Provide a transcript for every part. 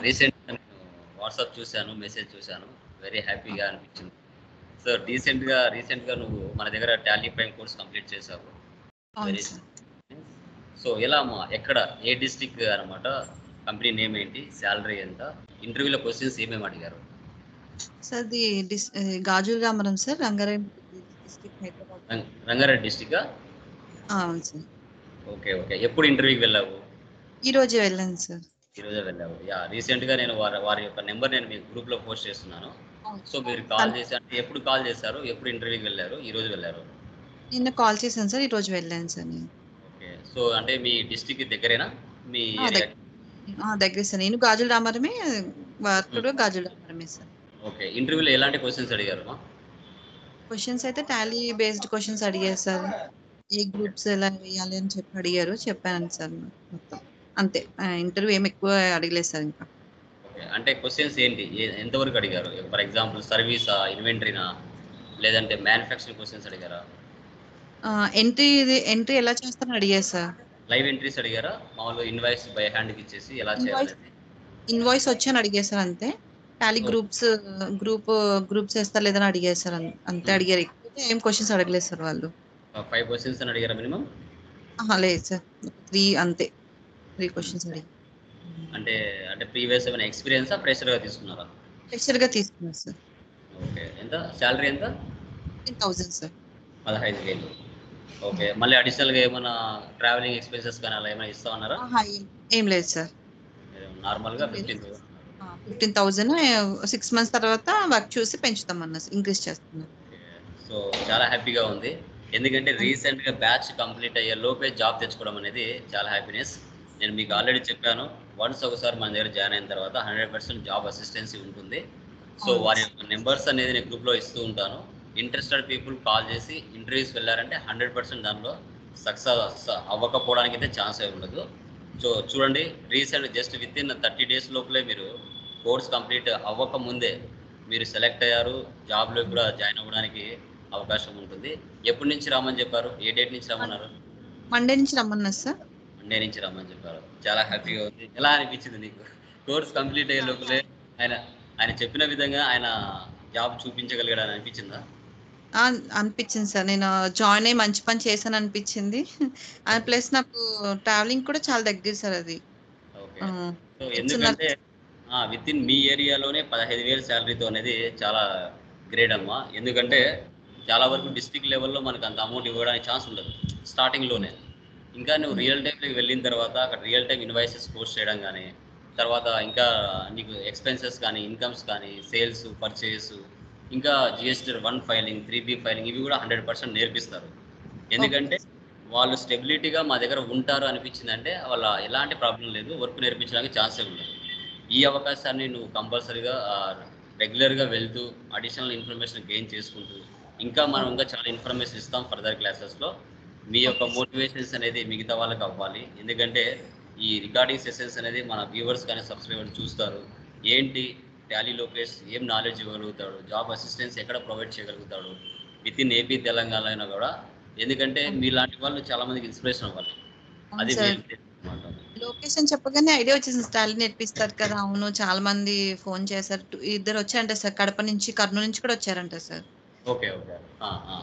రీసెంట్‌గా నేను వాట్సాప్ చూసాను. మెసేజ్ చూసాను. వెరీ ఆ! హ్యాపీగా అనిపించింది. సో, రీసెంట్‌గా నువ్వు మన దగ్గర టాలీ ప్రైమ్ కోర్స్ కంప్లీట్ చేసావు. అవును వెరీ సార్. సో, ఎలా అమ్మా? ఎక్కడ? ఏ డిస్ట్రిక్ట్ అనమాట? కంపెనీ నేమ్ ఏంటి? సాలరీ ఎంత? ఇంటర్వ్యూలో క్వెషన్స్ ఏమేమి అడిగారు? సార్ ఇది గాజుల రామరం సార్. రంగారెడ్డి డిస్ట్రిక్ట్ హైదరాబాద్. రంగారెడ్డి డిస్ట్రిక్టా? అవును సార్. ఓకే. ఓకే. ఎప్పుడు ఇంటర్వ్యూకి వెళ్ళావు? ఈరోజే వెళ్ళాను సార్. ఈరోజే వెళ్ళావు. యాహ్! రీసెంట్‌గా నేను వారి యొక్క నంబర్ నేను మీ గ్రూప్‌లో పోస్ట్ చేస్తున్నాను. అవును. సో, మీరు తను కాల్ చేసి అంటే ఎప్పుడు కాల్ చేశారు? ఎప్పుడు ఇంటర్వ్యూకి వెళ్లారు? ఈరోజు వెళ్లారు. నిన్న కాల్ చేశాను సార్. ఈరోజు వెళ్ళాను సార్ నేను. ఓకే. సో, అంటే మీ డిస్ట్రిక్ట్‌కి దగ్గరేనా? మీ ఆ! ఏరియాకి? దగ్గరే సార్. నేను గాజుల రామరమే. వర్క్ హ్మ్. కూడా గాజుల రామరమే సార్. ఓకే. ఇంటర్వ్యూలో ఎలాంటి క్వెషన్స్ అడిగారమ్మా? క్వెషన్స్ అయితే టాలీ బేస్డ్ క్వెషన్స్ అడిగారు సార్. ఏ ఓకే. గ్రూప్స్ ఎలా వేయాలి అని చెప్పి అడిగారు. చెప్పాను సార్ మొత్తం. అంతే. ఇంటర్వ్యూ ఏమి ఎక్కువ అడగలేదు సార్ ఇంకా. ఓకే. అంటే క్వెషన్స్ ఏంటి? ఎంతవరకు అడిగారు? ఫర్ ఎగ్జాంపుల్ సర్వీసా? ఇన్వెంటరీనా? లేదంటే మ్యానుఫ్యాక్చరింగ్ క్వెషన్స్ అడిగారా? ఎంట్రీ ఎలా చేస్తారని అడిగారు సార్. లైవ్ ఎంట్రీస్ అడిగారా? మామూలుగా ఇన్వాయిస్ బై హ్యాండ్‌కి ఇచ్చేసి ఎలా ఇన్వాయిస్ చేయాలనేది? ఇన్వాయిస్ వచ్చని అడిగారు సార్ అంతే. Tally okay. గ్రూప్ గ్రూప్స్ ఏస్తారా లేదని అడిగారు సార్. అంతే హ్మ్. అడిగారు. ఎక్కువగా ఏం క్వెషన్స్ అడగలేదు సార్ వాళ్ళు. 5 క్వెషన్స్ అని అడిగారా మినిమమ్? అహా! లేదు సార్. ఒక 3 అంతే. 3 హ్మ్. క్వెషన్స్ అడిగారు. హ్మ్. అంటే, అంటే ప్రీవియస్ ఏమైనా ఎక్స్‌పీరియన్సా? ఫ్రెషర్‌గా తీసుకున్నారా? ఫ్రెషర్‌గా తీసుకున్నారు సార్. ఓకే. ఎంత? సాలరీ ఎంత? 15,000 సార్. 15,000. ఓకే. హ్మ్. మళ్ళీ అడిషనల్‌గా ఏమన్నా ట్రావెలింగ్ ఎక్స్‌పెన్సెస్ గాని అలా ఏమైనా ఇస్తామన్నారా? ఆహా! ఏం లేదు సార్. నార్మల్‌గా ఏం లేదు. 15,000. 15,000 6 మంత్స్ తర్వాత వర్క్ చూసి పెంచుతామన్నారు. ఇంక్రీజ్ చేస్తున్నారు. ఓకే. సో, చాలా హ్యాపీగా ఉంది. ఎందుకంటే అవును. రీసెంట్‌గా బ్యాచ్ కంప్లీట్ అయ్యే లోపే జాబ్ తెచ్చుకోవడం అనేది చాలా హ్యాపీనెస్. నేను మీకు అవును. ఆల్రెడీ చెప్పాను. వన్స్ ఒకసారి మన దగ్గర జాయిన్ అయిన తర్వాత 100% జాబ్ అసిస్టెన్సీ ఉంటుంది. సో, అవును. వారి యొక్క నంబర్స్ అనేది నేను గ్రూప్‌లో ఇస్తూ ఉంటాను. ఇంట్రెస్టెడ్ పీపుల్ కాల్ చేసి ఇంటర్వ్యూస్‌కి వెళ్లారంటే 100% దానిలో సక్సెస్ అవ్వకపోవడానికైతే ఛాన్సే ఉండదు. సో, చూడండి జస్ట్ వితిన్ 30 డేస్ లోపలే మీరు కోర్స్ కంప్లీట్ అవ్వకముందే మీరు సెలెక్ట్ అయ్యారు. జాబ్‌లో హ్మ్. కూడా జాయిన్ అవ్వడానికి అవకాశం ఉంటుంది. ఎప్పటి నుంచి రమ్మని చెప్పారు? ఏ డేట్ నుంచి మన్ రమ్మన్నారు? మండే నుంచి రమ్మన్నారు సార్. మండే నుంచి రమ్మని చెప్పారు. చాలా హ్మ్. హ్యాపీగా ఉంది. ఎలా అనిపించింది నీకు? కోర్స్ కంప్లీట్ అయ్యే చాలా లోపలే హ్యాపీ. ఆయన ఆయన చెప్పిన విధంగా ఆయన జాబ్ చూపించగలిగాడని అనిపించిందా? ఆ! అనిపించింది సార్. నేను జాయిన్ అయ్యి మంచి పని చేశాననిపించింది. ఓకే. ప్లస్ నాకు ట్రావెలింగ్ కూడా చాలా దగ్గర సార్ అది. ఓకే. హ్మ్. సో, కూర్చున్నారు. ఎందుకంటే వితిన్ మీ ఏరియాలోనే 15,000 సాలరీతో అనేది చాలా గ్రేట్ అమ్మా. ఎందుకంటే చాలా వరకు హ్మ్. డిస్ట్రిక్ట్ లెవెల్‌లో మనకు అంత అమౌంట్ ఇవ్వడానికి ఛాన్స్ ఉండదు. స్టార్టింగ్‌లోనే. హ్మ్. ఇంకా నువ్వు హ్మ్. రియల్ టైమ్‌లోకి వెళ్ళిన తర్వాత అక్కడ రియల్ టైమ్ ఇన్వాయిసెస్ పోస్ట్ చేయడం గాని, తర్వాత ఇంకా నీకు ఎక్స్‌పెన్సెస్ కానీ, ఇన్‌కమ్స్ కానీ, సేల్స్, పర్చేస్ ఇంకా జీఎస్టీ 1 ఫైలింగ్, 3బీ ఫైలింగ్ ఇవి కూడా 100% నేర్పిస్తారు. ఓకే. ఎందుకంటే వాళ్ళు స్టెబిలిటీగా మా దగ్గర ఉంటారు అనిపించిందంటే వాళ్ళ ఎలాంటి ప్రాబ్లమ్ లేదు. వర్క్ నేర్పించడానికి ఛాన్సే ఉండదు. ఈ అవకాశాన్ని నువ్వు కంపల్సరీగా రెగ్యులర్‌గా వెళ్తూ అడిషనల్ ఇన్ఫర్మేషన్ గెయిన్ చేసుకుంటూ, ఇంకా మనం ఓకే. ఇంకా చాలా ఇన్ఫర్మేషన్ ఇస్తాం ఫర్దర్ క్లాసెస్‌లో. మీ యొక్క ఓకే సార్. మోటివేషన్స్ అనేది మిగతా వాళ్ళకి అవ్వాలి. ఎందుకంటే ఈ రికార్డింగ్ సెషన్స్ అనేది మన వ్యూవర్స్ కానీ, సబ్‌స్క్రైబర్స్ చూస్తారు. ఏంటి టాలీ లోకేష్ ఏం నాలెడ్జ్ ఇవ్వగలుగుతాడు? జాబ్ అసిస్టెన్స్ ఎక్కడ ప్రొవైడ్ చేయగలుగుతాడు? వితిన్ ఏపీ, తెలంగాణ అయినా గూడా. ఎందుకంటే అవును. మీలాంటి వాళ్ళు చాలా మందికి ఇన్‌స్పిరేషన్ అవ్వాలి. అవును అది సార్. మెయిన్ ఉద్దేశం అన్నమాట. లొకేషన్ చెప్పగానే ఐడియా వచ్చేసింది. టాలీ నేర్పిస్తారు కదా! అవును. చాలా మంది ఫోను చేశారు. ఇద్దరొచ్చారంట సార్. కడప నుంచి, కర్నూలు నుంచి కూడా వచ్చారంట సార్. ఓకే. ఓకే. ఆ! ఆ!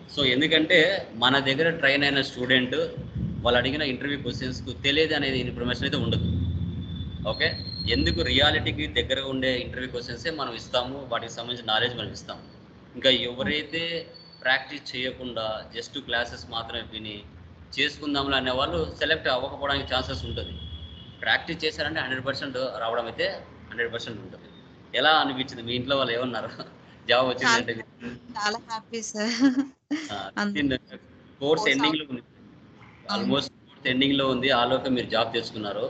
సో, ఎందుకంటే మన దగ్గర ట్రైన్ అయిన స్టూడెంట్ వాళ్ళు అడిగిన ఇంటర్వ్యూ క్వెషన్స్‌కు తెలియదనేది ఇన్ఫర్మేషన్ అయితే ఉండదు. ఓకే. ఎందుకు రియాలిటీకి దగ్గరగా ఉండే ఇంటర్వ్యూ క్వెషన్సే మనం ఇస్తాము. వాటికి సంబంధించిన నాలెడ్జ్ మనం ఇస్తాం. ఇంకా ఓకే. ఎవరైతే ప్రాక్టీస్ చేయకుండా జస్ట్ క్లాసెస్ మాత్రమే విని చేసుకుందాంలే అనేవాళ్ళు సెలెక్ట్ అవ్వకపోవడానికి ఛాన్సెస్ ఉంటది. ప్రాక్టీస్ చేశారంటే 100% రావడం అయితే 100% ఉంటది. ఎలా అనిపించింది? మీ ఇంట్లో వాళ్ళు ఏమన్నారు? జాబ్ చాలా వచ్చిందంటే చాలా హ్యాపీ సార్. వితిన్ అందరూ కోర్స్ కోర్స్ ఎండింగ్‌లో ఉంది. అవును. ఆల్మోస్ట్ కోర్స్ ఎండింగ్‌లో ఉంది. ఆలోపే మీరు జాబ్ తెచ్చుకున్నారు.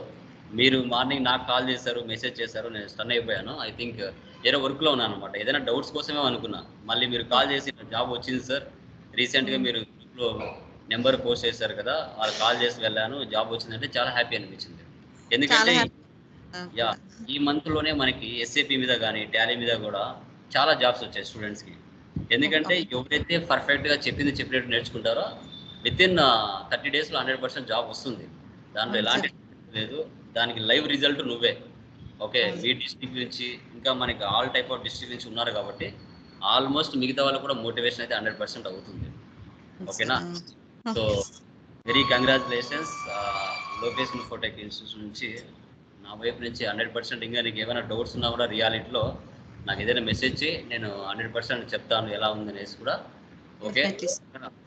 మీరు మార్నింగ్ నాకు కాల్ చేశారు, మెసేజ్ చేశారు. నేను స్టన్ అయిపోయాను. ఐ థింక్ ఏదో వర్క్‌లో ఉన్నానన్నమాట. ఏదైనా డౌట్స్ కోసమే అనుకున్నా. మళ్ళీ మీరు కాల్ ఓకే. చేసి జాబ్ వచ్చింది సార్. రీసెంట్‌గా హ్మ్. మీరు గ్రూప్‌లో నంబర్ పోస్ట్ చేశారు కదా! వాళ్ళకి కాల్ చేసి వెళ్ళాను. జాబ్ వచ్చిందంటే చాలా హ్యాపీ అనిపించింది. చాలా ఎందుకంటే హ్యాపీ నాకు యాహ్! కూడా. ఈ మంత్‌లోనే మనకి ఎస్ఏపీ మీద గాని, టాలీ మీద గూడా చాలా జాబ్స్ వచ్చాయి స్టూడెంట్స్‌కి. ఎందుకంటే అవును. ఎవరైతే పర్ఫెక్ట్‌గా చెప్పింది చెప్పినట్టు నేర్చుకుంటారో వితిన్ 30 డేస్‌లో 100% జాబ్ వస్తుంది. దాంట్లో అవును ఎలాంటి సార్. లేదు. దానికి లైవ్ రిజల్ట్ నువ్వే. ఓకే. అవును. మీ డిస్ట్రిక్ట్ నుంచి ఇంకా మనకి ఆల్ టైప్ ఆఫ్ డిస్ట్రిక్ట్ నుంచి ఉన్నారు కాబట్టి, ఆల్‌మోస్ట్ మిగతా వాళ్ళకి కూడా మోటివేషన్ అయితే 100% అవుతుంది. ఓకేనా? So, okay. Very congratulations Lokesh Infotech institute నుంచి నా వైపు నుంచి 100% ఇంకా నీకేమైనా డౌట్స్ ఉన్నా కూడా రియాలిటీలో నాకేదైనా మెసేజ్ చెయి. నేను 100% చెప్తాను ఎలా ఉందనేసి కూడా. ఓకే. డెఫినెట్లీ.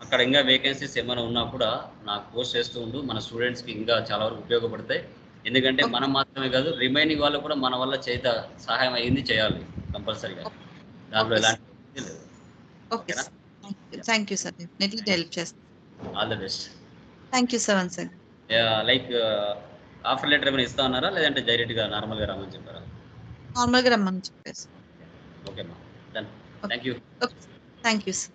అక్కడ ఇంకా వేకెన్సీస్ ఏమైనా ఉన్నా కూడా నాకు పోస్ట్ చేస్తూ ఉండు. మన స్టూడెంట్స్‌కి ఇంకా చాలా వరకు ఉపయోగపడతాయి. ఎందుకంటే ఓకే. మనం మాత్రమే కాదు రిమైనింగ్ వాళ్ళు కూడా మన వల్ల సహాయం అయింది చేయాలి కంపల్సరీగా. దాంట్లో ఓకే సార్. ఎలాంటి ఇది లేదు. ఓకే ఓకేనా? Sir. Thank you sir. Definitely help చేస్తాను. All the best. Thank you sir once again. Like offer letter ఏమైనా ఇస్తా అన్నారా? లేదంటే డైరెక్ట్‌గా నార్మల్‌గా రమ్మని చెప్పారా? నార్మల్‌గా రమ్మని చెప్పేసి. ఓకే అమ్మా. Done. Okay. Thank you. Okay. Thank you sir.